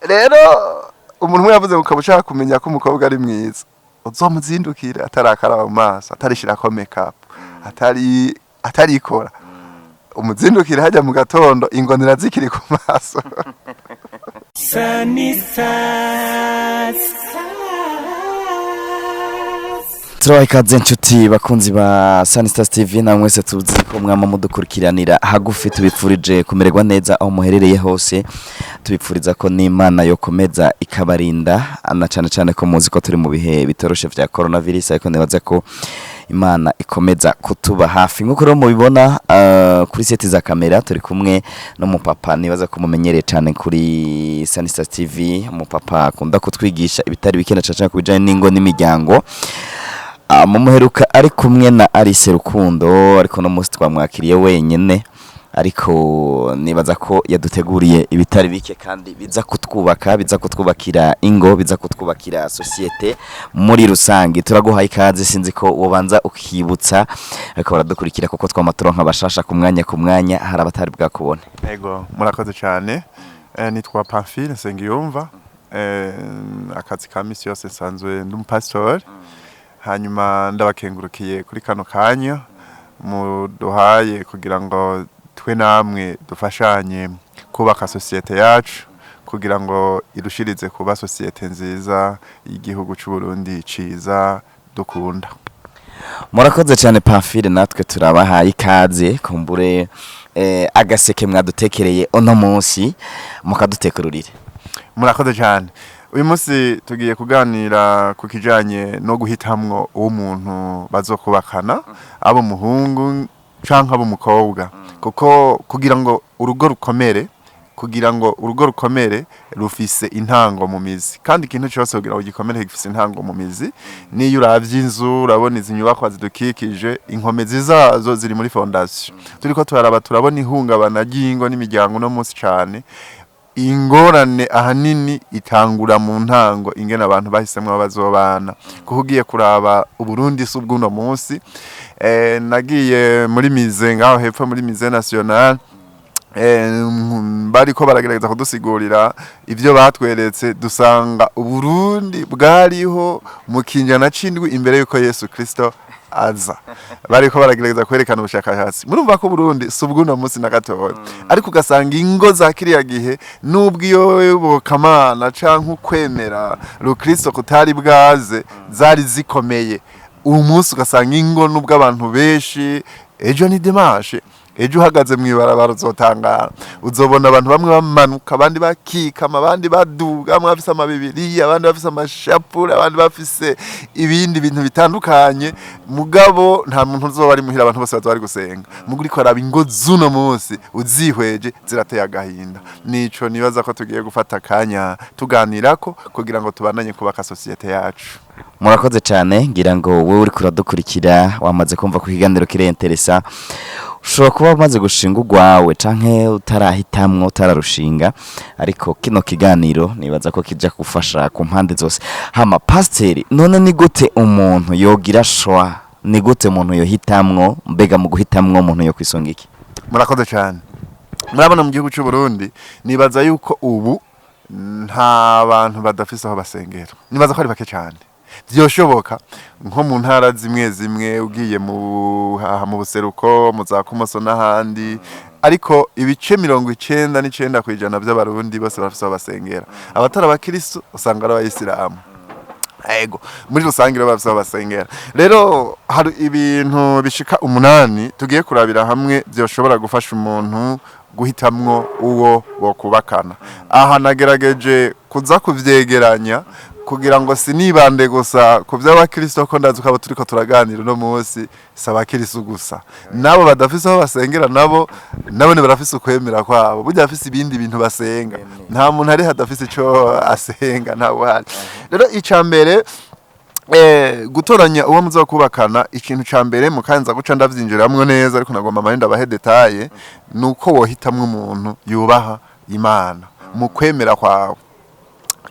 rero umuntu umwe yavuze ngo ukaba ushaka kumenya ko umukobwa ari mwiza uzomuzindukire atarakaraba mu maso atarishirako makeup atarikora umuzindukire hajya mu gatondo ingonera zikiri ku maso. Turabaha ikaze inshuti bakunzi ba Sunstar TV na mwese tuzi ko mwama mudukurikiranira hagufi tubipfurije kumererwa neza aho muherereye hose tubipfuriza ko n'Imana yokomeza ikabarinda ana cyane ko muzi ko turi mu bihe bitoroshe vya coronavirus ariko nibaza ko Imana ikomeza kutuba hafi nkuko rero mubibona kuri seti za kamera turi kumwe no mu papa nibaza ko mumenyereye cyane kuri Sunstar TV mu papa akunda kutwigisha ibitari bikena cyane kubijanye n'ingo n'imiryango. Mumuheruka ari kumwe na Alice Rukundo ariko no musi twamwakiriye wenyene ariko nibaza ko yaduteguriye ibitari bike kandi biza kutwubakira ingo biza kutwubakira societe muri rusangi. Turaguhaye ikaze sinzi ko wobanza ukibutsa ariko baradukurikira kuko twamaturonka bashasha ku mwanya hari abatari bwakubone. Yego murakoze cyane nitwa Pamphile Nsengiyumva akazi ka misi yose nsanzwe ndumupastor. Hanyuma ndabakengurukiye kuri kano kanya muduhaye kugira ngo twe namwe dufashanye kubaka societe yacu kugira ngo irushirize kuba societe nziza y'igihugu cy'u Burundi ciza dukunda. Murakoze cyane Pamphile natwe turabahaye ikaze kumbure agaseke mwadutekereye ono munsi mukadutekururire. Murakoze cyane. Uyu munsi tugiye kuganira ku kijanye no guhitamwo umuntu bazokubakana abo muhungu canka abo mukobwa kuko kugira ngo urugo rukomere rufise intango mu mizi kandi ikintu cyose kugira ngo gikomere gifise intango mu mizi niyo uravye inzu urabona izi nyubako zidukikije inkomezi zazo ziri muri fondation turiko turabona ihungabana ry'ingo n'imiryango no munsi cyane. Ingorane ahanini itangura mu ntango ingene abantu bahisemwe bazobana kuhugiye kuraba uburundi subwuno munsi nagiye muri mize ngaho hepfo muri mize national bariko baragerageza kudusigurira ivyo batweretse dusanga uburundi bwariho mu kinjana c'indwi imbere yuko Yesu Kristo aza bariko baragerageza kwerekana ubushakashatsi murumva ko Burundi subwuno munsi na gatoya ariko ugasanga ingo za kiriya gihe nubwo iyo bokamana canke ukwemera Kristo kutari bwaze zari zikomeye uyu munsi ugasanga ingo nubwo abantu benshi ejo ni dimanche ejo uhagaze mwibarabara uzotangara uzobona abantu bamwe bamanuka abandi bakikama abandi baduga bamwe bafise amabibiri abandi bafise amashapura abandi bafise ibindi bintu bitandukanye mugabo nta muntu uzoba ari muhira abantu bose bazari gusenga muguri ko araba ingo zuno munsi uzihweje zirateye agahinda nico nibaza ko tugiye gufata kanya tuganirako kugira ngo tubananye kubaka societe yacu. Murakoze cyane ngira ngo wewe uri kuradukurikira wamaze kumva ku kiganiro kireinteresa ushobora kuba umaze gushinga urwawe canke utarahitamwo utararushinga ariko kino kiganiro nibaza ko kija gufasha ku mpande zose. Hama pasiteri none ni gute umuntu yogira shwa ni gute umuntu yohitamwo mbega mu guhitamwo umuntu yo kwisonga iki? Murakoze cyane. Murabona mu gihugu cy'u Burundi nibaza yuko ubu nta bantu badafise aho basengera nibaza ko ari bake cyane byoshoboka nko mu ntara zimwe ugiye mu buseruko mu za Kumoso n'ahandi ariko ibice 99% by'abarundi bose bafise aho basengera abatari abakristo usanga ari abayisilamu. Ego muri rusangiro bafise aho basengera rero hari ibintu bishika 8 tugiye kurabira hamwe byoshobora gufasha umuntu guhitamwo uwo bokubakana. Aha nagerageje kuza kuvyegeranya kugira ngo sinibande gusa ku by'abakristo ko ndazi ko turiko turaganira no munsi sabakristo gusa nabo badafise aho basengera nabo ne barafise ukwemera kwabo burya bafise ibindi bintu basenga nta muntu ari hadafise ico asenga ntawe hari. Rero icambere gutoranya uwo muzokubakana ikintu cambere mukanza guca ndavyinjiramwe neza ariko nagomba amahenda bahe detaye nuko wohitamwe umuntu yubaha Imana mu kwemera kwawe.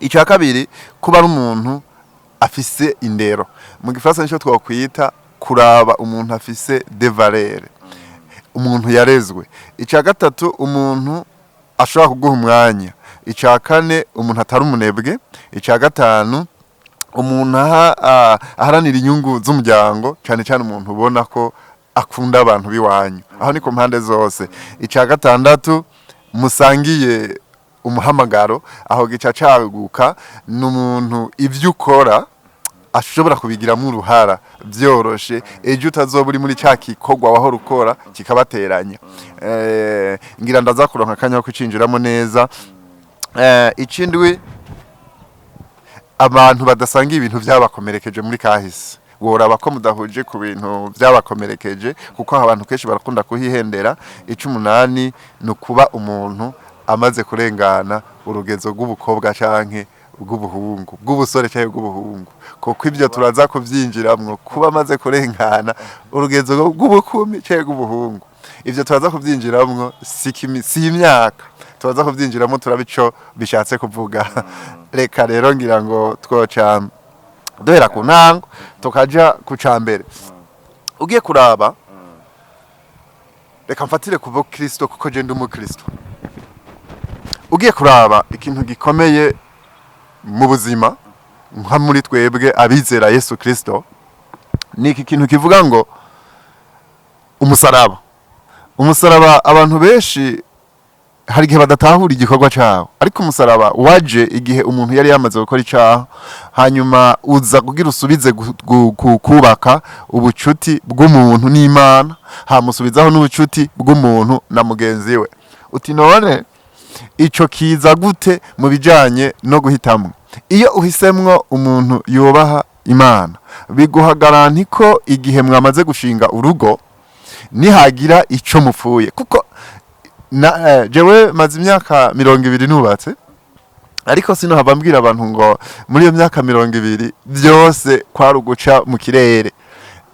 Icya kabiri kuba ari umuntu afise indero mu gifaransa nico twakwita kuraba umuntu afise de valeur umuntu yarezwe. Icya gatatu umuntu ashobora kuguha umwanya icya kane umuntu atari umunebwe, icya gatanu umuntu aharanira inyungu z'umuryango, cyane cyane umuntu ubona ko akunda abantu b'iwanyu, aho ni ku mpande zose. Icya gatandatu musangiye umuhamagaro, aho gica caguka n'umuntu ivyo ukora ashobora kubigiramo uruhara byoroshe, ejo utazoba uri muri cya gikorwa wahora ukora kikabateranya. Ngira ndaza kuronka akanya ko kucinjiramo neza. Ikindwi abantu badasanga ibintu byabakomerekeje muri kahise, woraba ko mudahuje ku bintu byabakomerekeje, kuko abantu kenshi barakunda kuhihendera. Icumunani ni ukuba umuntu amaze kurengana urugezo rw'ubukobwa canke bw'ubuhungu, bw'ubusore cyangwa bw'ubuhungu, kuko ibyo turaza kubyinjiramwo. Kuba amaze kurengana urugezo rw'ubukumi cyangwa bw'ubuhungu, ibyo turaza kubyinjiramwo, si imyaka turaza kubyinjiramo, turabico bishatse kuvuga. Reka rero ngira ngo twoca duhera ku ntango tukaja ku cambere. Ugiye kuraba, reka mfatire kuva Kristo, kuko je ndi umukristo. Ugiye kuraba ikintu gikomeye mu buzima nka muri twebwe abizera Yesu Kristo, ni iki kintu kivuga ngo umusaraba. Umusaraba abantu benshi hari igihe badatahura igikorwa cyawo, ariko umusaraba waje igihe umuntu yari yamaze gukora icyaha, hanyuma uza kugira usubize kubaka ubucuti bw'umuntu n'Imana, hamusubizaho n'ubucuti bw'umuntu na mugenzi we. Uti none ico kiza gute mu bijanye no guhitamo? Iyo uhisemwo umuntu yubaha Imana, biguha garanti ko igihe mwamaze gushinga urugo nihagira ico mupfuye. Kuko jewe maze imyaka 20 nubatse, ariko sino hava mbwira abantu ngo muri iyo myaka 20 byose kwari uguca mu kirere.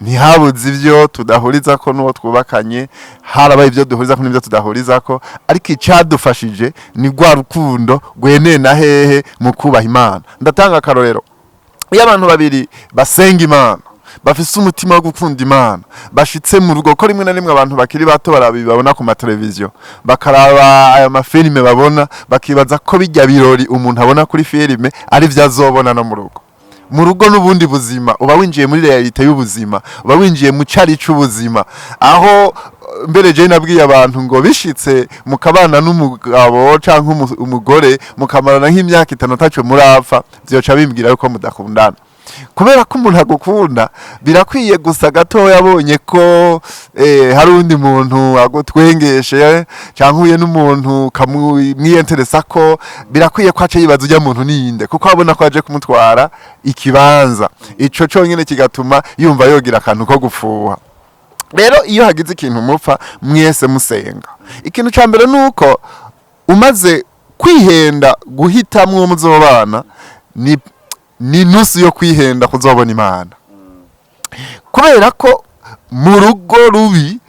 Ntihabuze ibyo tudahurizako n'uwo twubakanye, harabaye ibyo duhurizako n'ibyo tudahurizako, ariko icyadufashije ni rwa rukundo rweneye na hehe mu kubaha Imana. Ndatanga akarorero, iyo abantu babiri basenga Imana, bafise umutima wo gukunda Imana, bashitse mu rugo, ko rimwe na rimwe abantu bakiri bato barabibabona ku mateleviziyo, bakaraba aya mafilime babona, bakibaza ko bijya birori umuntu abona kuri filime ari byo azobona no mu rugo. Mu rugo n'ubundi buzima, uba winjiye muri realite y'ubuzima, uba winjiye mu cari c'ubuzima, aho mbere je nabwiye abantu ngo bishitse mukabana n'umugabo canke umugore mukamarana nk'imyaka 5 ataco murapfa, vyoca bimbwira yuko mudakundana. Kubera ko umuntu agukunda, birakwiye gusa gato yabonye ko hari undi muntu agutwengeshe cyangwa uye n'umuntu kamwiyenteresa ko, birakwiye ko ace yibaza ujya muntu ninde, kuko abona ko aje kumutwara ikibanza. Ico cyonyine kigatuma yumva yogira akantu ko gufuha. Rero iyo hagize ikintu mupfa mwese musenga, ikintu ca mbere nuko umaze kwihenda guhitamwo uwo muzobana, ni nusu yo kwihenda kuzobona Imana. Kubera ko mu rugo rubi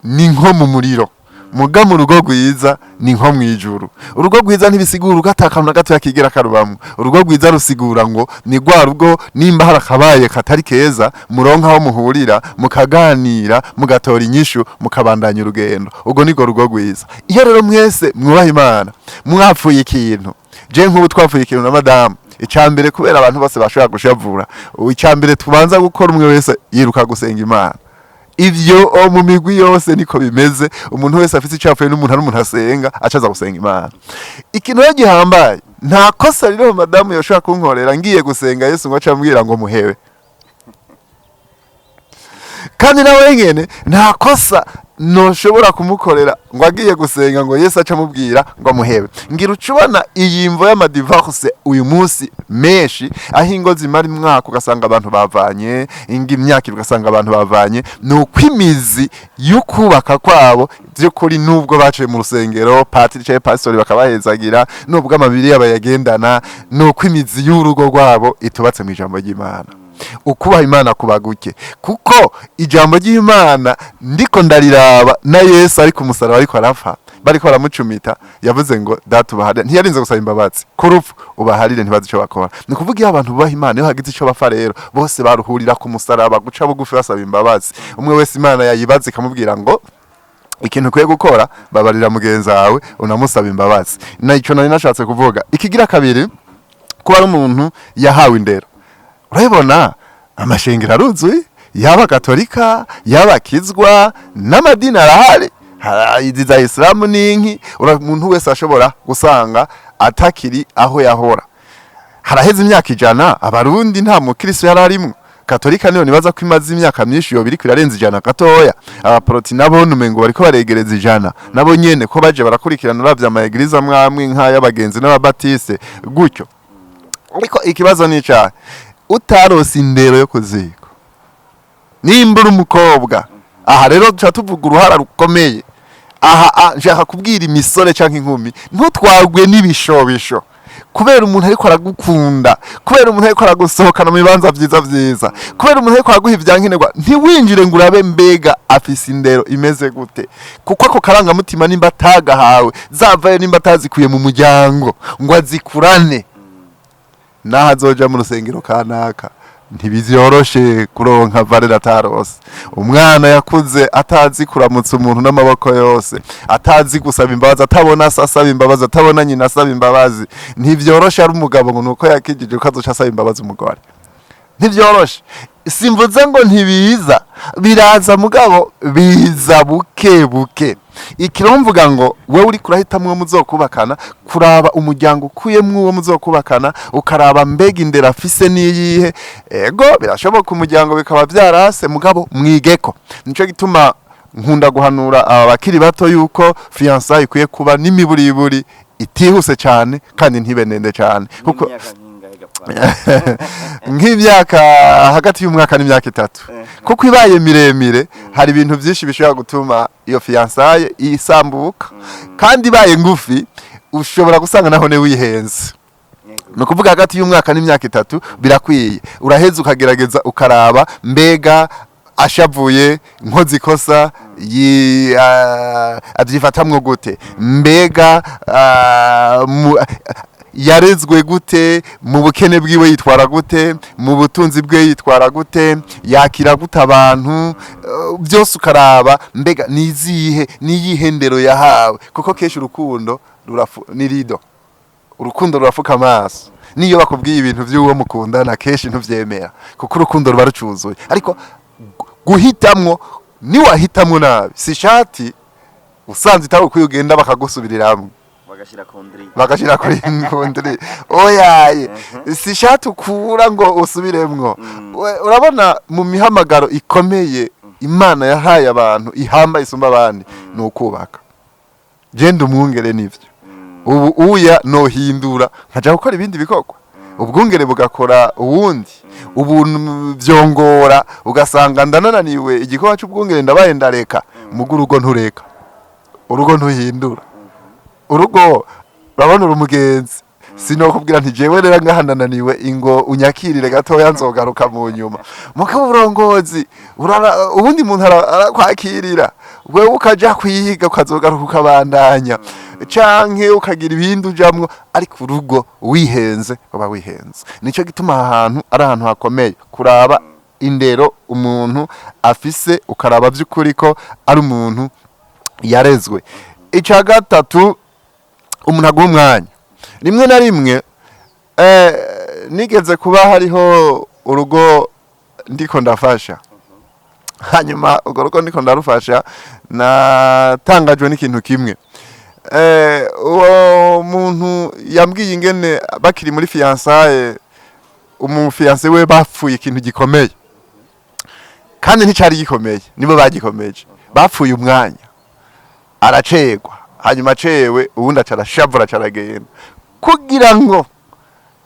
ni nko mu muriro, muga mu rugo rwiza ni nko mwijuru. Urugo rwiza ntibisigura ugataka na gato yakigera karubamwe. Urugo rwiza rusigura ngo ni rwa rugo nimba harakabaye katari keza, muronka aho muhurira, mukaganira, mugatora inyishu, mukabandanya urugendo. Ubwo niko rugo rwiza. Iyo rero mwese mwubaha Imana, mwapfuye ikintu, je nk'ubu twapfuye ikintu na madame, icambere kubera abantu bose bashobora gushavura, icambere tubanza gukora umwe wese yiruka gusenga Imana. Ivyo mu migwi yose niko bimeze, umuntu wese afite icapfuye n'umuntu ari umuntu asenga acaza gusenga Imana. Ikintu yagihambaye, nta kosa rero madame yoshaka kunkorera ngiye gusenga Yesu ngo acambwira ngo muhebe. Kandi nawe nyene nta kosa noshobora kumukorera ngo agiye gusenga ngo Yesu acamubwira ngo muhebe. Ngira ucubona iyi mvo y'amadivorce uyu munsi menshi, aho ingo zimara imwaka ugasanga abantu bavanye, ingi imyaka ugasanga abantu bavanye, nuko imizi y'ukubaka kwabo by'ukuri nubwo baciye mu rusengero, patiri cyangwa pastori bakabahezagira, nubwo amabiri yabayagendana, nuko imizi y'urugo rwabo itubatse mu ijambo ry'Imana. Ukubaha Imana kubaguke, kuko ijambo ry'Imana ndiko ndariraba na Yesu ari ku musaraba ariko arapfa, bariko baramucumita, yavuze ngo data ubahare, ntiyarinze gusaba imbabazi ku rupfu, ubaharire ntibazi ico bakora. Ni kuvuga iyo abantu bubaha Imana, iyo hagize ico bapfa rero bose baruhurira ku musaraba guca bugufi basaba imbabazi. Umwe wese Imana yayibaza ikamubwira ngo ikintu ukwiye gukora babarira mugenzi wawe unamusaba imbabazi. Icyo nari nashatse kuvuga. Ikigira kabiri, kuba ari umuntu yahawe indero. Urabibona amashengero aruzuye, yaba Katolika, yaba Kizwa, n'amadini arahari, izi za Islamu n'inki, umuntu wese ashobora gusanga atakiri aho yahora. Haraheze imyaka 100 abarundi nta mukristo yararimwe. Katolika niyo nibaza ko imaze imyaka myinshi yo biriko irarenza 100 gatoya. Abaproti nabo numengo bariko baregereza 100 nabo nyene ko baje barakurikirana uravye ama eglise amwamwe nk'ayabagenzi n'ababatiste gutyo. Ariko ikibazo ni cyahe, utarose indero yo kuziko nimbura umukobwa. Aha rero duca tuvuga uruhara rukomeye. Aha nshaka kubwira imisore canke inkumi, ntutwagwe n'ibishobisho kubera umuntu ariko aragukunda, kubera umuntu ariko aragusohokana mu bibanza vyiza, kubera umuntu ariko araguha ivyankenerwa, ntiwinjire ngo urabe mbega afise indero imeze gute. Kuko ako karangamutima nimba atagahawe, zavayo nimba atazikuye mu muryango ngo azikurane, naho azoja mu rusengero kanaka ntibizyoroshe kuronka valera atarose. Umwana yakuze atazi kuramutsa umuntu n'amaboko yose, atazi gusaba imbabazi, atabona asaba imbabazi, atabona nyina asaba imbabazi, ntivyoroshe ari umugabo ngo nuko yakijije ko azoca asaba imbabazi umugore. Ntivyoroshe. Simvuze ngo ntibiza, biraza mugabo biza buke buke. Ikiromvuga ngo wewe uri kurahitamo uwo muzokubakana, kuraba umuryango ukuyemwe uwo muzokubakana, ukaraba mbega indera afise niyihe. Ego birashoboka umuryango bikaba vyarase, mugabo mwigeko. Nico gituma nkunda guhanura abakiri bato yuko fiançailles ikwiye kuba n'imiburiburi itihuse cyane kandi ntibenende cyane, kuko nk'imyaka hagati y'umwaka n'imyaka 3, kuko ibaye miremire hari ibintu byinshi bishobora gutuma iyo fiançailles isambuka, kandi ibaye ngufi ushobora gusanga naho ne wihenze. No kuvuga hagati y'umwaka n'imyaka 3 birakwiye, uraheza ukagerageza ukaraba mbega ashavuye nkozi kosa avyifatamwo gute, mbega yarezwe gute, mu bukene bwiwe yitwara gute, mu butunzi bwe yitwara gute, yakira gute abantu, byose ukaraba mbega niyihe ndero yahawe. Kuko kesho urukundo nirido, urukundo rurafuka amaso. Niyo bakubwiye ibintu by'uwo mukundana kesho ntuvyemera, kuko urukundo ruba rucuzuye. Ariko guhitamwo niwahitamwo nabi, si shati usanze itaho kuyugenda bakagusubiriramwe bagashira kuri kondri oyaye, si shati ukura ngo usubiremwo. Urabona mu mihamagaro ikomeye Imana yahaye abantu ihamba isumba abandi no kubaka. Genda umwungere nivyo ubu uya no hindura nkaja gukora ibindi bikogwa, ubwungere bugakora uwundi, ubuntu vyongora ugasanga ndanananiwe igikoba cy'ubwungere ndabaye ndareka, mugurugo ntureka, urugo ntuhindura. Urugo urabona urumugenzi, sinokubwira nti jewe rero ngahanananiwe ingo unyakirire gatoya nzogaruka mu nyuma. Muko uburongozi ubundi muntu arakwakirira, wewe ukaja kwiga ukazogaruka ukabandanya, canke ukagira ibindi ujamwo, ariko urugo wihenze uba wihenze. Nico gituma ahantu ari ahantu hakomeye kuraba indero umuntu afise, ukaraba by'ukuri ko ari umuntu yarezwe. Ica gatatu, umuntu aguha umwanya. Rimwe na rimwe nigeze kuba hariho urugo ndiko ndafasha, hanyuma urwo rugo ndiko ndarufasha natangajwe n'ikintu kimwe. Uwo muntu yambwiye ingene bakiri muri fiançailles umufiancé we bapfuye ikintu gikomeye, kandi nticari gikomeye, nibo bagikomeje. Bapfuye umwanya, aracegwa, hanyuma cewe ubundi acarashavura caragenda, kugira ngo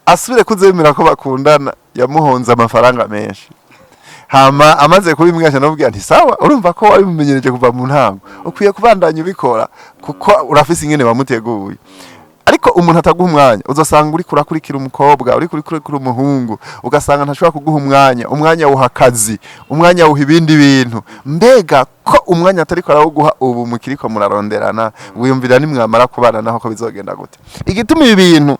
asubire kuzemera ko bakundana yamuhonze amafaranga menshi. Hama amaze kubimwasha nabubwira nti sawa, urumva ko wari mumenyereje kuva mu ntango, ukwiye kubandanya ubikora kuko urafise ingene bamuteguye. Ariko umuntu ataguha umwanya, uzosanga uri kurakurikira umukobwa, uri kurakurikira umuhungu, ugasanga ntashobora kuguha umwanya wuha akazi, umwanya wuha ibindi bintu. Mbega ko umwanya atariko arawuguha ubu mukiriko muraronderana, wiyumvira nimwamara kubana naho ko bizogenda gute. Igituma ibi bintu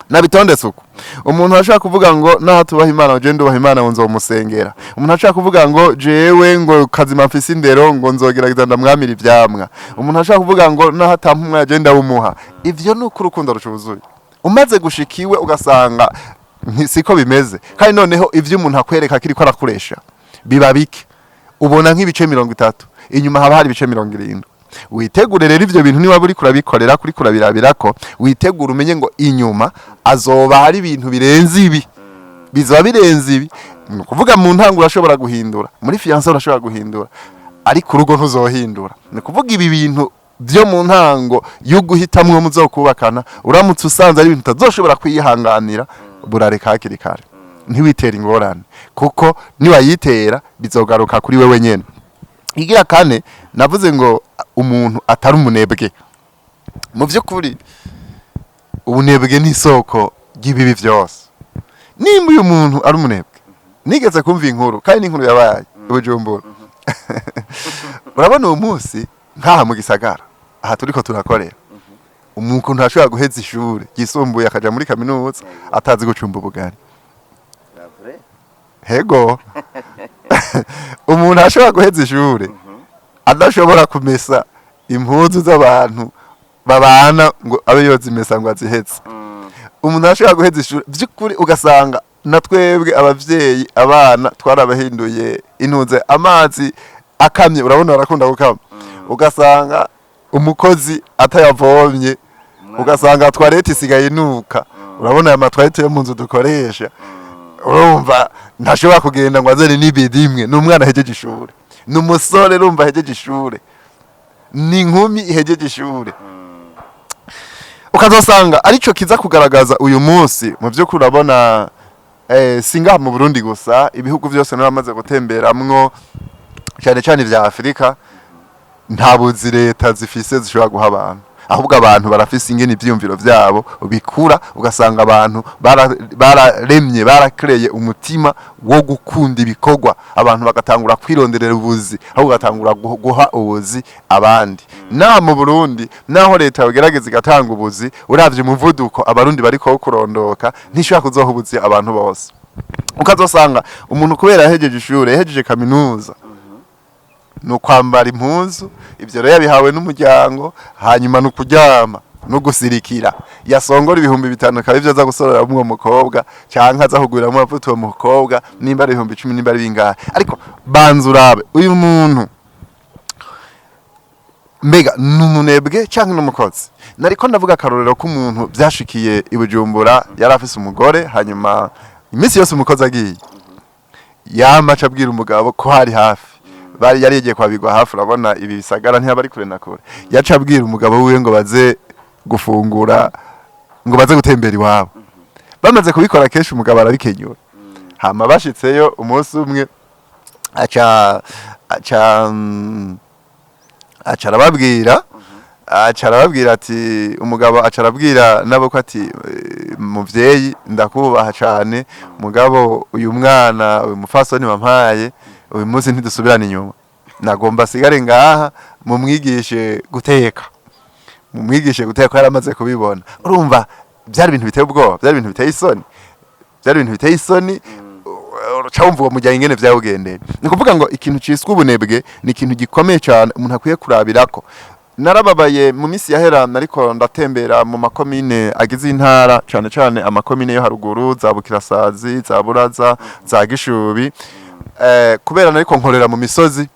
nabitondetse uko umuntu ashaka kuvuga ngo naho tubaha Imana je ndubaha Imana ngo nzomusengera umuntu ashaka kuvuga ngo jewe ngo kazima mfise indero ngo nzogerageza ndamwamira ivyamwa umuntu ashaka kuvuga ngo naho atampumwa agenda wumuha ivyo nuko urukundo rucuzuye umaze gushikiwe ugasanga siko bimeze kandi noneho ivyo umuntu akwereka kiriko arakoresha biba bike ubona nk'ibice 30 inyuma haba hari ibice 70 witegure rero ivyo bintu niba buri kurabikorera kuri kurabirabirako witegure umenye ngo inyuma azoba hari ibintu birenze ibi bizoba birenze ibi kuvuga mu ntango urashobora guhindura muri fiancé urashobora guhindura ariko urugo ntuzohindura ni kuvuga ibi bintu byo mu ntango yo guhitamwe muzokubakana uramutse usanze ari ibintu utazoshobora kwihanganira burareka hakiri kare ntiwitera ingorane kuko niwayitera bizogaruka kuri wewe nyene igira kane navuze ngo umuntu atari umunebwe mu by'ukuri ubunebwe ni isoko ry'ibibi byose nimba uyu muntu ari umunebwe nigeze kumva inkuru kandi n'inkuru yabaye Bujumbura urabona uwo munsi nkaha mu gisagara aha turiko turakorera umuntu ntashobora guheza ishuri ryisumbuye akaja muri kaminuza atazi gucumba ubugari hego umuntu ashobora guheza ishuri adashobora kumesa impuzu z'abantu babana ngo abe yozimesa ngo azihetse umuntu ashobora guheza ishuri by'ukuri ugasanga na twebwe abavyeyi abana twarabahinduye intuze amazi akamye urabona barakunda gukama ugasanga umukozi atayavomye ugasanga toilette isigaye inuka urabona aya matwarete yo mu nzu dukoresha urumva ntashobora kugenda ngo azane n'ibidi imwe n'umwana hejeje ishuri n'umusore urumva hejeje ishuri n'inkumi ihejeje ishuri ukazosanga arico kiza kugaragaza uyu munsi mu byo kurabona singa mu Burundi gusa ibihugu byose naramaze gutemberamwo cyane cyane vya Afrika nta buzi leta zifise zishobora guha abantu ahubwo abantu barafise ingene ivyumviro vyabo bikura ugasanga abantu bararemye barakreye umutima wo gukunda ibikorwa abantu bagatangura kwironderera ubuzi aho gatangura guha ubuzi abandi na mu Burundi naho leta yogerageza igatanga ubuzi uravye umuvuduko abarundi bariko kurondoka ntishaka kuzoha ubuzi abantu bose ukazosanga umuntu kubera yahejeje ishure yahejeje kaminuza no kwambara impuzu ivyo rero yabihawe n'umuryango hanyuma no kuryama no gusirikira yasongora 5,000 kabe byo aza gusorera umwe mukobwa canka aza kugurira mu mavuta uwo mukobwa nimba ari 10,000 nimba ari bingahe ariko banzurabe uyu muntu mbega numunebwe canke n'umukozi nariko ndavuga akarorero ko umuntu byashikiye ibujumbura yarafise umugore hanyuma imisi yose umukozi agiye yamaca abwira umugabo ko hari hafi bari yari yagiye kwabigwa hafi urabona ibi bisagara ntiyabari kure na kure yaca abwira umugabo wiwe ngo baze gufungura ngo baze gutembera iwabo bamaze kubikora kenshi umugabo arabikenyura hama bashitseyo umunsi umwe aca arababwira ati umugabo aca arabwira nabo ko ati muvyeyi ndakubaha cane mugabo uyu mwana uyu mufasoni wampaye uyu munsi ntidusubirana inyuma nagomba sigare ngaha mumwigishe guteka yaramaze kubibona urumva byari ibintu biteye ubwoba byari ibintu biteye isoni uracumva uwo mujyanye ingene vyawugendeye ni kuvuga ngo ikintu ciswe ubunebwe ni ikintu gikomeye cyane umuntu akwiye kurabirako narababaye mu misi yahera nariko ndatembera mu makomine agize intara cyane cyane amakomine yo haruguru za Bukirasazi za Buraza za Gishubi kubera nariko nkorera mu misozi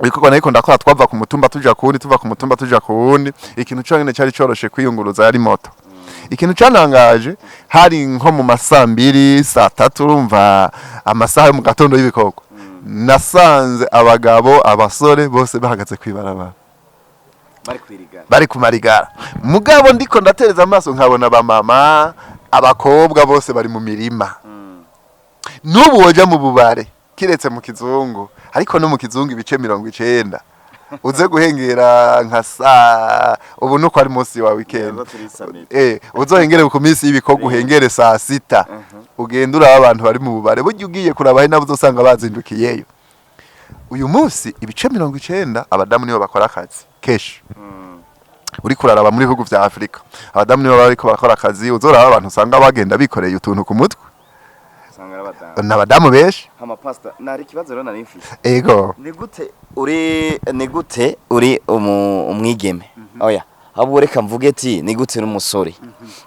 ibikorwa nariko ndakora twava ku mutumba tuja kuwundi tuva ku mutumba tuja kuwundi ikintu cyonyine cyari coroshe kwiyunguruza yari moto ikintu cyanangaje hari nko mu masambiri saa 3 urumva amasaha mu gatondo y'ibikorwa nasanze abagabo abasore bose bahagaze kwibarabara bari kumarigara mugabo ndiko ndatereza amaso nkabona ba mama abakobwa bose bari mu mirima n'ubu woja mu bubare kiretse mu kizungu ariko no mu kizungu ibice 90 uze guhengera nka saa ubu nuko ari munsi wa weekend uzohengere ku minsi y'ibikogwa uhengere saa 6 ugendura abantu bari mu bubare buryo ugiye kurabahe nabo uzosanga bazindukiyeyo uyu munsi ibice 90 abadamu nibo bakora akazi kesh uri kuraraba muri bihugu vya Afrika abadamu nibo bariko barakora akazi uzoraba abantu usanga bagenda bikoreye utuntu ku mutwe n'abadamu benshi amapasta nari kibazo rero nari mfise ego ni gute uri umwigeme oya abo reka mvuge ati ni gute n'umusore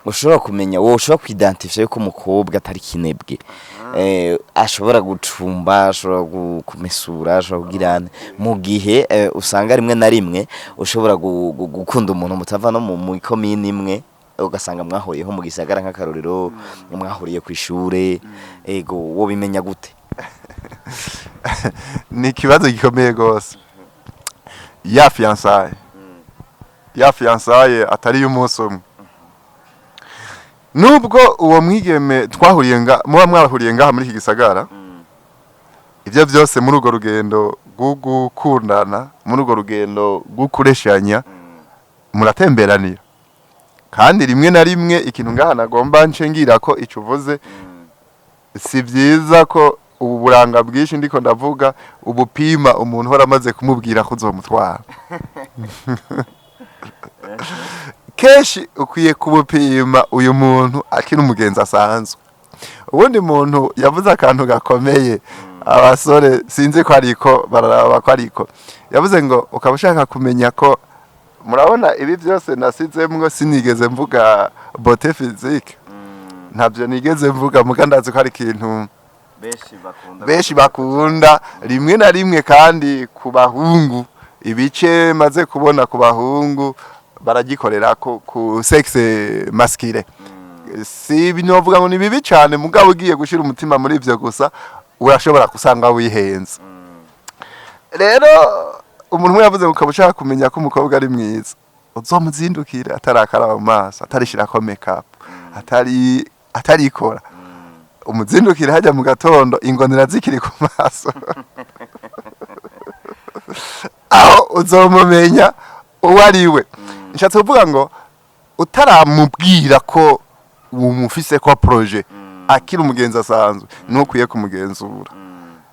ushobora kumenya wowe ushobora kwidentifya yuko umukobwa atari kinebwe ashobora gucumba ashobora kumesura ashobora kugirana mu gihe usanga rimwe na rimwe ushobora gukunda umuntu mutava no mu komine imwe ugasanga mwahuriyeho mu gisagara nk'akarorero mwahuriye ku ishure ego wo bimenya gute ni ikibazo gikomeye gose ya fiançaye atari y'umunsi umwe nubwo uwo mwigeme muba mwahuriye ngaha muri iki gisagara ivyo vyose muri urwo rugendo rwo gukundana muri urwo rugendo rwo kureshanya muratemberanira kandi rimwe na rimwe ikintu ngaha nagomba nce ngira ko ico uvuze si vyiza ko ubu buranga bwinshi ndiko ndavuga ubupima umuntu hora amaze kumubwira ko uzomutwara keshi ukwiye kubupima uyu muntu akiri umugenzi asanzwe ubundi muntu yavuze akantu gakomeye abasore sinzi ko ariko bararaba ko ariko yavuze ngo ukaba ushaka kumenya ko murabona ibi byose nasizemwo sinigeze mvuga beauté physique ntabyo nigeze mvuga mugandazi ko ari ikintu benshi bakunda rimwe na rimwe kandi ku bahungu ibice maze kubona ku bahungu baragikorera ku sexe masculine si binovuga ngo ni bibi cyane mugabo ugiye gushira umutima muri ivyo gusa urashobora kusanga wihenze rero umuntu yavuze ngo ushaka kumenya ko umukobwa ari mwiza uzomuzindukira atarakaraba mu maso atarishirako makeup atarikora umuzindukira hajya mu gatondo ingonera zikiri ku maso aho uzomumenya uwo ari we nshatse kuvuga ngo utaramubwira ko umufise ko projet akiri umugenzi asanzwe nukwiye kumugenzura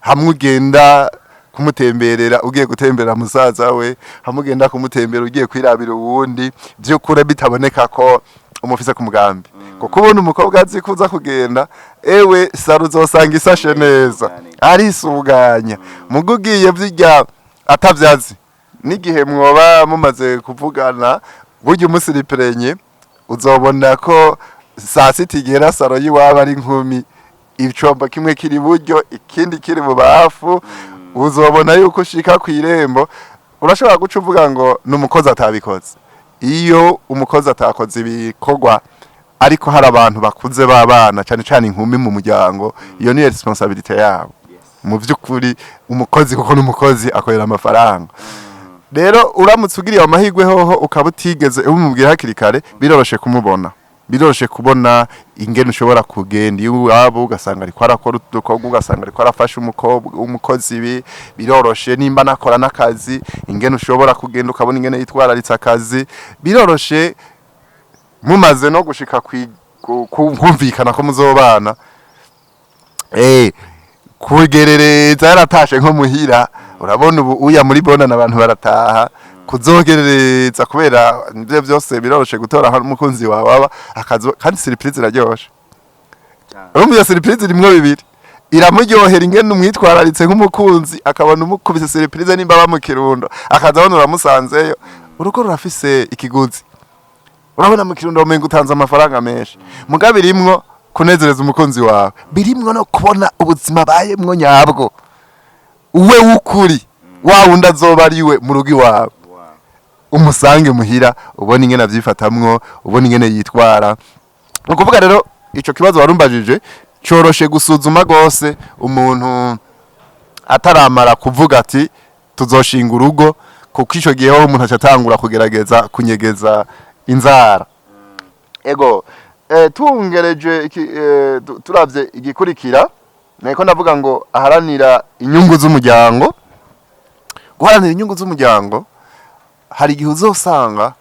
hamwe ugenda kumutemberera ugiye gutembera musaza we hamugenda kumutembera ugiye kwirabira uwundi byo kure bitaboneka ko umufise ku mugambi kuko ubona umukobwa azi kuza kugenda ewe saruzosanga isashe neza arisuganya mugugiye vyirya atavyazi n'igihe mwoba mumaze kuvugana burya umusiriperenye uzobona ko saa sita igera saro yiwaba ari nkumi icombo kimwe kiri buryo ikindi kiri mu bafu uzobona yuko ushika ku irembo urashobora guca uvuga ngo n'umukozi atabikoze iyo umukozi atakoze ibikorwa ariko hari abantu bakuze babana cyane cyane inkumi mu muryango iyo ni responsibility yabo mu byukuri umukozi kuko n'umukozi akorera amafaranga rero uramutse ugiriye amahirwe hoho ukaba utigeze umubwira hakiri kare biroroshe kumubona biroroshe kubona ingene ushobora kugenda iwabo ugasanga ariko arakora udukorwa ugasanga ariko arafasha umukozi ibi biroroshe nimba nakora n'akazi ingene ushobora kugenda ukabona ingene yitwararitse akazi biroroshe mumaze no gushika kumvikana ko muzobana kugerereza yaratashe nko muhira urabona ubu uya muri bona abantu barataha kuzogerereza kubera nivyo byose biroroshe gutora aho umukunzi wawe akazo kandi surprise iraryoshe urumva iyo surprise rimwe bibiri iramuryohera ingene umwitwararitse nk'umukunzi akabona umukubise surprise nimba ba mu Kirundo akazabona uramusanzeyo uruko rurafise ikiguzi urabona mu Kirundo umenga utanze amafaranga menshi mugabe rimwo kunezereza umukunzi wawe birimwo no kubona ubuzima bayemwo nyabwo uwe wukuri wundi azoba ariwe mu rugi wawe umusange muhira ubona ingene avyifatamwo ubona ingene yitwara ukuvuga rero ico kibazo warumbajije coroshe gusuzuma gose umuntu ataramara kuvuga ati tuzoshinga urugo kuko ico gihe umuntu acatangura kugerageza kunyegeza inzara ego tungereje turavye igikurikira niko ndavuga ngo aharanira inyungu z'umuryango guharanira inyungu z'umuryango hari igihe uzosanga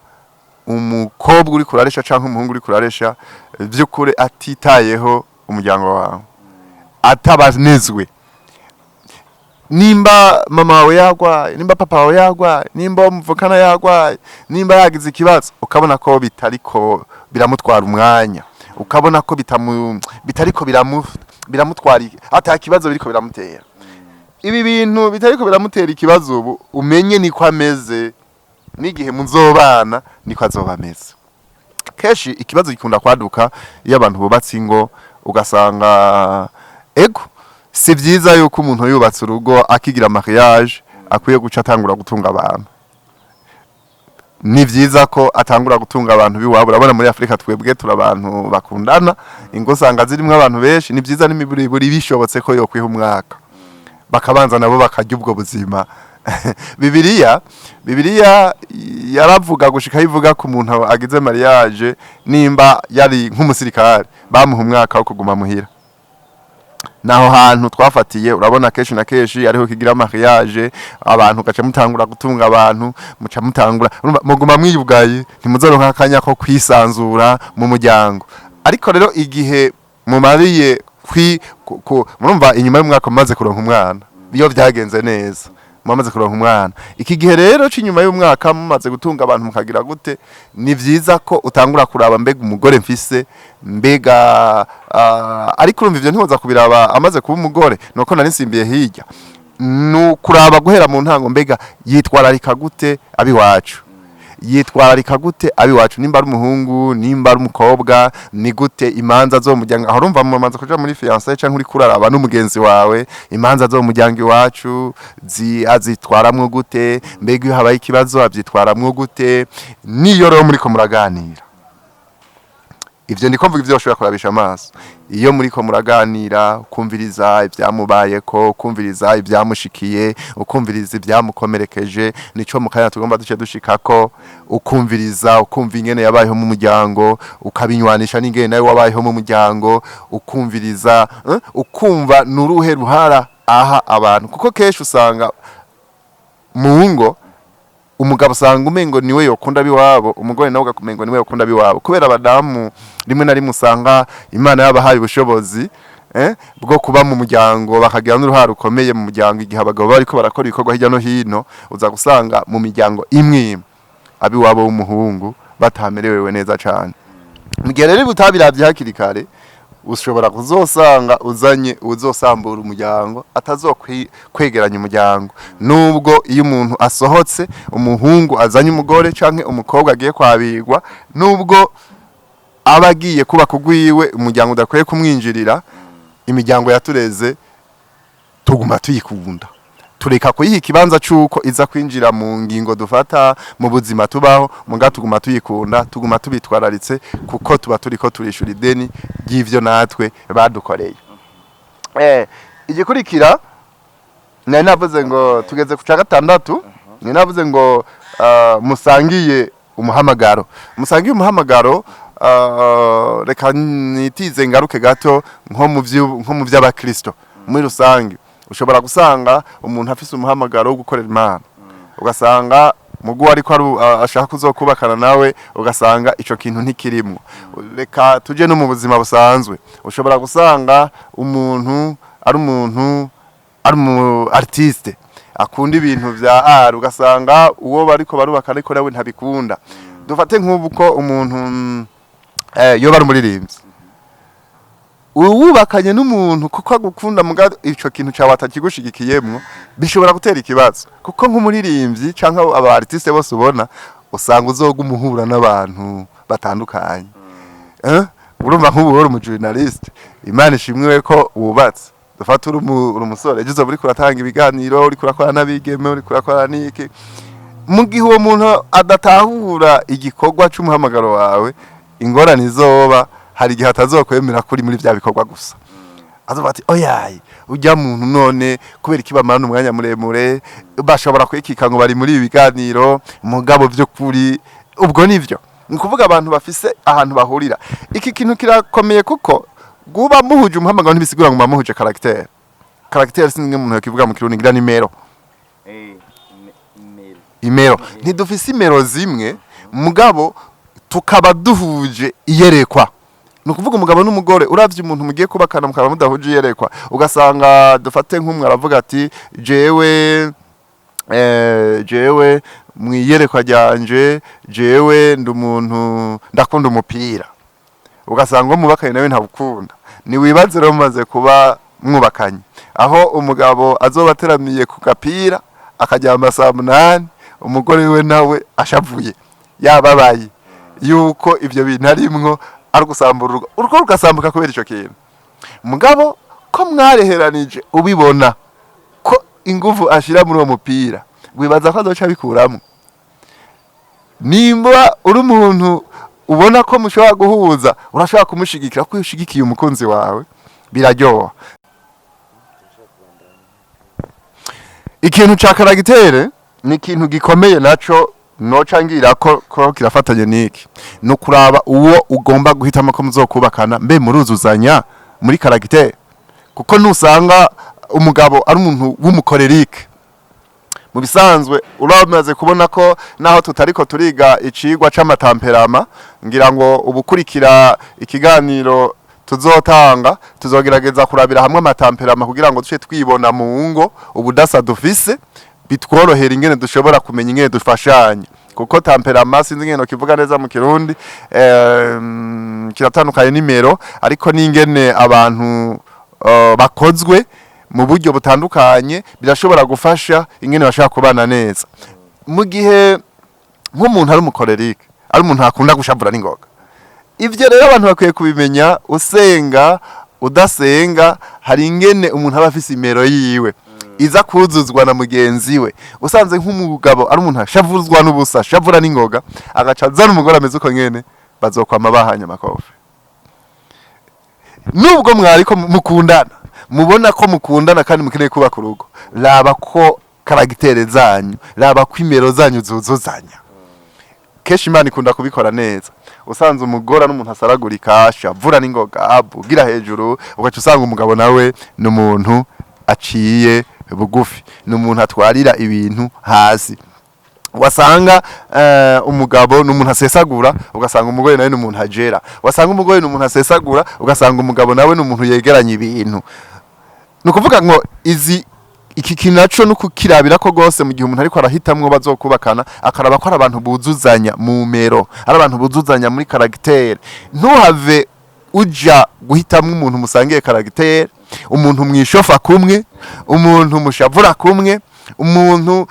umukobwa uri kuraresha canke umuhungu uri kuraresha by'ukuri atitayeho umuryango wawe atabanezwe nimba mama wawe yagwaye, nimba papa wawe yagwaye, nimba umuvukana yagwaye, nimba yagize ikibazo, ukabona ko bitariko biramutwara umwanya, ukabona ko bitariko biramutwara ata kibazo biriko biramutera. Ibi bintu bitariko biramutera ikibazo ubu umenye niko ameze, n'igihe muzobana niko azoba ameze. Keshi ikibazo gikunda kwaduka iyo abantu bubatse ingo, ugasanga ego si vyiza yuko umuntu yubatse urugo akigira mariage akwiye guca atangura gutunga abantu. Ni vyiza ko atangura gutunga abantu biwabo. Urabona muri Afrika twebwe turi abantu bakundana, ingo sanga zirimwe abantu benshi. Ni vyiza n'imiburiburi bishobotse ko yo kwiha umwaka bakabanza nabo bakarya ubwo buzima. Bibiliya yaravuga gushika yivuga ku muntu agize mariage nimba yari nk'umusirikare bamuha umwaka wo kuguma muhira. Naho hantu twafatiye urabona keshi na keshi ariho kigira mariage abantu gaca mutangura gutunga abantu, muca mutangura muguma mwiyugaye, ntimuzoronka akanya ko kwisanzura mu muryango. Ariko rero igihe mumariye murumva inyuma y'umwaka maze kuronka umwana biyo vyagenze neza, mwamaze kuronka umwana. Iki gihe rero c'inyuma y'umwaka mumaze gutunga abantu mukagira gute, ni vyiza ko utangura kuraba mbega umugore mfise, mbega ariko urumva ivyo ntihoza kubiraba amaze kuba umugore, nuko nari nsimbiye hirya. Kuraba guhera mu ntango mbega yitwararika gute abiwacu, yitwararika gute abiwacu, nimba ari umuhungu nimba ari umukobwa, ni gute imanza zo mujyanga. Aho urumva mu manza kuja muri fiancé canke uri kuraraba n'umugenzi wawe, imanza zo mujyanga iwacu azitwaramwo gute, mbega iyo habaye ikibazo avyitwaramwo gute, niyo rero muriko muraganira. Ivyo ndiko mvuga ivyo ushobora kurabisha amaso. Iyo muriko muraganira ukumviriza ivyamubayeko, ukumviriza ivyamushikiye, ukumviriza ivyamukomerekeje, nico mu kanya tugomba duce dushikako. Ukumviriza, ukumva ingene yabayeho mu muryango, ukabinywanisha n'ingene nawe wabayeho mu muryango, ukumviriza, ukumva nuruhe ruhara aha abantu. Kuko keshi usanga mu ngo umugabo usanga umengo niwe yokunda biwabo, umugore nawe ugakumengo niwe yokunda biwabo, kubera abadamu rimwe na rimwe usanga Imana yabahaye ubushobozi bwo kuba mu muryango bakagira n'uruhare rukomeye mu muryango. Igihe abagabo bariko barakora ibikorwa hirya no hino, uza gusanga mu miryango imwe abiwabo w'umuhungu batamerewe neza cyane. Mu gihe rero butabiravye hakiri kare, ushobora kuzosanga uzanye uzosambura umuryango, atazokwegeranya umuryango. Nubwo iyo umuntu asohotse, umuhungu azanye umugore canke umukobwa agiye kwabirwa, nubwo abagiye kuba kugwiwe umuryango udakwiye kumwinjirira, imiryango yatureze tuguma tuyikunda, tureka kuyiha ikibanza cuko iza kwinjira mu ngingo dufata mu buzima tubaho, muga tuguma tuyikunda, tuguma tubitwararitse, kuko tuba turiko turishura ideni ry'ivyo natwe badukoreye. Igikurikira nari navuze ngo tugeze ku 6, nari navuze ngo musangiye umuhamagaro. Musangiye umuhamagaro, reka nitize ngaruke gato nko mu vy'abakristo muri rusange. Ushobora gusanga umuntu afise umuhamagaro wo gukorera Imana, ugasanga mugu ariko ashaka kuzokubakana nawe, ugasanga ico kintu ntikirimwo. Reka tuje no mu buzima busanzwe. Ushobora gusanga umuntu ari umu artiste akunda ibintu vya art, ugasanga uwo bariko barubaka ariko nawe ntabikunda. Dufate nk'ubu ko umuntu yo bari umuririmbyi, uwubakanye n'umuntu kuko agukunda muga ico kintu cyawe atakigushigikiyemwo, bishobora gutera ikibazo. Kuko nk'umuririmbyi canke aba artiste bose ubona, usanga uzoga umuhura n'abantu batandukanye. Urumva nk'ubu uri mu journalist, Imana ishimwe ko wubatse. Dufata uri umusore ejo uri kuratanga ibiganiro, uri kurakora n'abigeme, uri kurakora niki. Mu gihe uwo muntu adatahura igikorwa cy'umuhamagaro wawe, ingorane izoba hari igihe atazokwemera kuri muri bya bikorwa gusa. Azoba ati oyayi ujya muntu none kubera ikibamara n'umwanya muremure, bashobora kwikika ngo bari muri ibi biganiro, mugabo byo kuri ubwo nivyo. Ni kuvuga abantu bafise ahantu bahurira. Iki kintu kirakomeye kuko guba muhuje umuhamagaro ntibisigura ngo muhuje caractère. Caractère sinimwe umuntu yakivuga mu kirundi ngira nimero. Imero ntidufise imero zimwe, mugabo tukaba duhuje iyerekwa. nukuvuga umugabo n'umugore uravye umuntu mugiye kubakana mukaba mudahuje yerekwa ugasanga dufate nk'umwe aravuga ati jewe mwiyerekwa ryanje jewe ndi umuntu ndakunda umupira ugasanga umubakanye nawe ntabukunda ni wibaze rero mumaze kuba mwubakanye aho umugabo azoba ateramiye ku gapira akajyama saa 8 umugore we nawe ashavuye yababaye yuko ivyo bintu arimwo ari gusambura urugo rugasambuka kubera ico kintu mugabo ko mwareheranije ubibona ko ingufu ashira muri uwo mupira wibaza ko azoca bikuramo nimba uri umuntu ubona ko mushobora guhuza urashobora kumushigikira ko ushigikiye umukunzi wawe biraryoha ikintu ca karagitere ni ikintu gikomeye naco noca ngira ko kirafatanye niki no kuraba uwo ugomba guhitamo ko muzokubakana mbe muruzuzanya muri karagitere kuko nusanga umugabo ari umuntu w'umukorerike mu bisanzwe uramaze kubona ko naho tutariko turiga icigwa c'amatamperama ngira ngo ubukurikira ikiganiro tuzotanga tuzogerageza kurabira hamwe amatamperama kugira ngo duce twibona mu ngo ubudasa dufise bitworohera ingene dushobora kumenya ingene dufashanya kuko tamperama sinzi ingene kivuga neza mu Kirundi kiratandukanye nimero ariko n'ingene abantu bakozwe mu buryo butandukanye birashobora gufasha ingene bashaka kubana neza mu gihe nk'umuntu ari umukorerike ari umuntu akunda gushavura n'ingoga ivyo rero abantu bakwiye kubimenya usenga udasenga hari ingene umuntu aba afise imero yiwe iza kuzuzwa na mugenzi we usanze nk'umugabo ari umuntu ashavuzwa n'ubusa shavura n'ingoga agaca zana umugore ameze uko nyene bazokwama bahanya amakofe nubwo mwariko mukundana mubona ko mukundana kandi mukeneye kubaka urugo raba ko karagitere zanyu raba ko imero zanyu zuzuzanya keshi Imana ikunda kubikora neza usanze umugora n'umuntu asaragurika shavura n'ingoga abugira hejuru ugaca usanga umugabo nawe n'umuntu aciye bugufi n'umuntu atwarira ibintu hasi wasanga umugabo n'umuntu asesagura ugasanga umugore nawe n'umuntu ajera wasanga umugore n'umuntu asesagura ugasanga umugabo nawe n'umuntu yegeranya ibintu nukuvuga ngo iki kinaco nukukirabira ko gose mu gihe umuntu ariko arahitamwe bazokubakana akaraba ko ari abantu buzuzanya mu mero ari abantu buzuzanya muri karagitere ntuhave uja guhitamwe umuntu musangiye karagitere umuntu mwishofa kumwe umuntu mushavura kumwe umuntu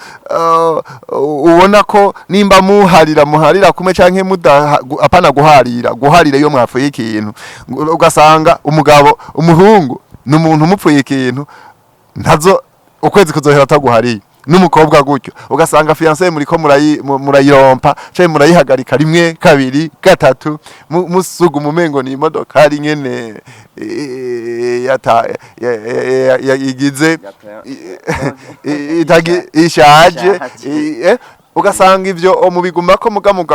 ubona ko nimba muharira kumwe canke apana guharira iyo mwafuye ikintu ugasanga umugabo umuhungu n'umuntu mupfuye ikintu ntazo ukwezi kuzohera ataguhariye n'umukobwa gutyo ugasanga fiancé muriko murayirompa cyo murayihagarika rimwe kabiri gatatu musugu mumengo ni imodoka ari nyene igize ishaje ugasanga ivyo mubiguma ko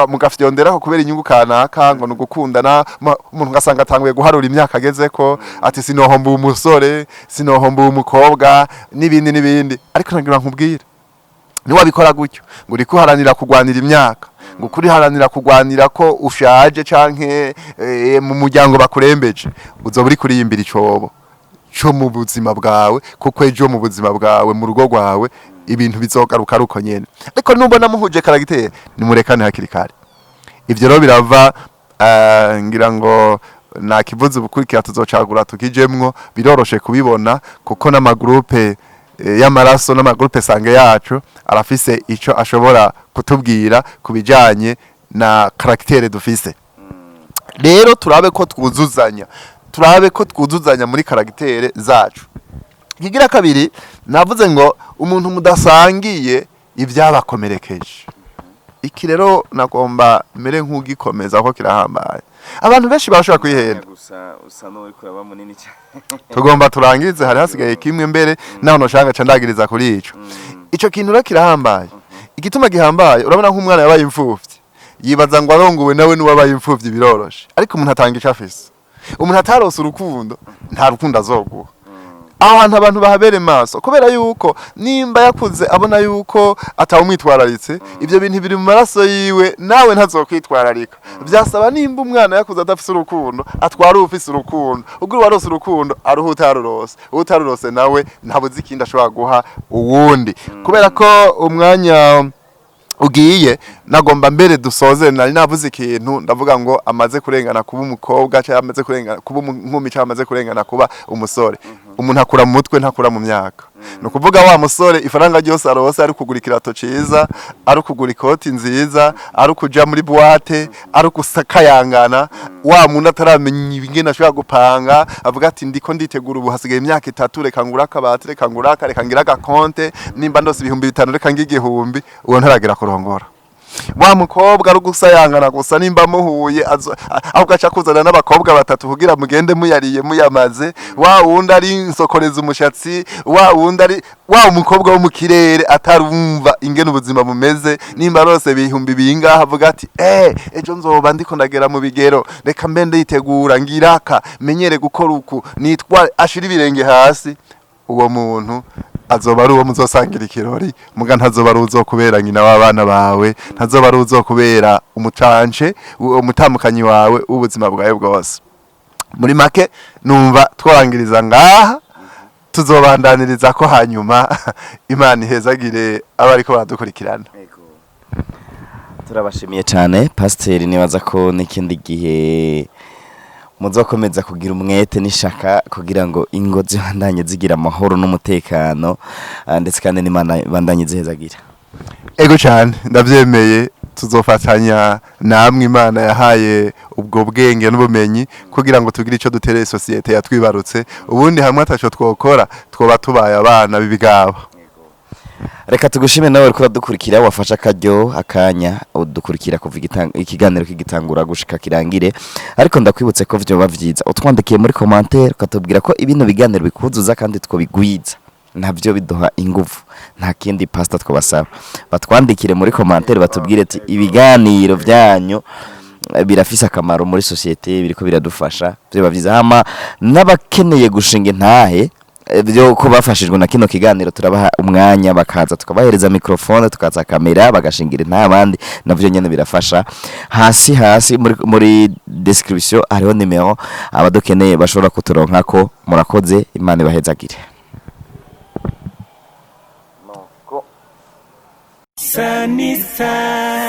mugafyonderaho kubera inyungu kanaka ngo nugukundana umuntu ugasanga atanguye guharura imyaka agezeko ati sinohomba umusore sinohomba umukobwa n'ibindi ariko nagira nkubwire ni wabikora gutyo ngo uri kuharanira kugwanira imyaka ngo kuri haranira kugwanira ko ushaje canke mu muryango bakurembeje uzoba uri kuriyimbira icobo cyo mu buzima bwawe kuko ejo mu buzima bwawe mu rugo rwawe ibintu bizogaruka ruko nyene ariko nubona muhuje karagitere nimurekane hakiri kare ivyo rero birava ngira ngo nakivuze ubukurikira tuzocagura tukijemwo biroroshe kubibona kuko n'amagroupe y'amaraso n'amagroupe sange yacu arafise ico ashobora kutubwira kubijanye na karagitere dufise rero turabe ko twuzuzanya muri karagitere zacu kigira kabiri navuze ngo umuntu mudasangiye ibyabakomerekeje iki rero nagomba mere nk'ugikomeza ko kirahambaye abantu benshi bashobora kwihenda gusa usa n'uri kuraba munini cyane tugomba turangize hari hasigaye kimwe mbere naho noshanga candagiriza kuri ico kintu rero kirahambaye igituma gihambaye urabona nk'umwana yabaye imfuvyi yibaza ngo arongowe nawe n'uwabaye imfuvyi biroroshe ariko umuntu atanga icafise umuntu atarose urukundo nta rukundo azoguha ahantu abantu bahabere maso kubera yuko nimba yakuze abona yuko atawumwitwararitse ibyo bintu biri mu maraso yiwe nawe ntazokwitwararika byasaba nimba umwana yakuze adafise urukundo atwara ufise urukundo ubwo warose urukundo aruha utarurose nawe ntabuze ikindi ashobora guha uwundi kubera ko umwanya ugiye nagomba mbere dusoze nari navuze ikintu ndavuga ngo amaze kurengana kuba umukobwa cyangwa amaze kurengana kuba inkumi cyangwa amaze kurengana kuba umusore umuntu akura mu mutwe ntakura mu myaka no kuvuga wa musore ifaranga ryose arose ari kugura ikirato ciza ari kugura ikoti nziza ari kuja muri boîte ari kusakayangana wa muntu ataramenya ibingene ashobora gupanga avuga ati ndiko nditegura ubu hasigaye imyaka 3 reka ngura akabati reka ngura reka ngira agakonte nimba ndose 5,000 reka ngigihumbi uwo ntaragira kurongora wa mukobwa ari gusayangana gusa nimba muhuye aho gaca kuzana n'abakobwa batatu kugira mugende muyariye muyamaze wa wundi ari insokoreza umushatsi wa wundi ari wa umukobwa wo mu kirere atarumva ingene ubuzima bumeze nimba rose bihumbi bingaha avuga ati ejo nzoba ndiko ndagera mu bigero reka mbe nditegura ngiraka menyere gukora uku nitwa ashira ibirenge hasi uwo muntu azoba ari uwo muzosangira ikirori muga ntazoba ari uzokubera nyina w'abana bawe ntazoba ari uzokubera umutamukanyi wawe ubuzima bwawe bwose muri make numva twangiriza ngaha tuzobandaniriza ko hanyuma Imana ihezagire abariko baradukurikirana turabashimiye cyane pasiteri nibaza ko n'ikindi gihe muzokomeza kugira umwete n'ishaka kugira ngo ingo zibandanye zigira amahoro n'umutekano ndetse kandi n'Imana bandanye zihezagira ego cyane ndavyemeye tuzofatanya namwe Imana yahaye ubwo bwenge n'ubumenyi kugira ngo tugire ico dutereye societe yatwibarutse ubundi hamwe ataco twokora twoba tubaye abana bibigaba reka tugushime nawe uriko dukurikira wafasha akaryo akanya udukurikira kuva ikiganiro kigitangura gushika kirangire ariko ndakwibutse ko vyo bavyiza utwandikiye muri commentaire ukatubwira ko ibintu biganiro bikuzuza kandi twobigwiza navyo biduha ingufu nta kindi pastor twabasaba batwandikire muri commentaire batubwire ati ibiganiro byanyu birafise akamaro muri societe biriko biradufasha vyo bavyiza hama n'abakeneye gushinga intahe byo ko bafashijwe na kino kiganiro turabaha umwanya bakaza tukabahereza microphone tukaza kamera bagashingira ntabandi navyo nyene birafasha hasi muri description hariho numero abadukeneye bashobora kuturonkako murakoze Imana ibahezagire Sunny side.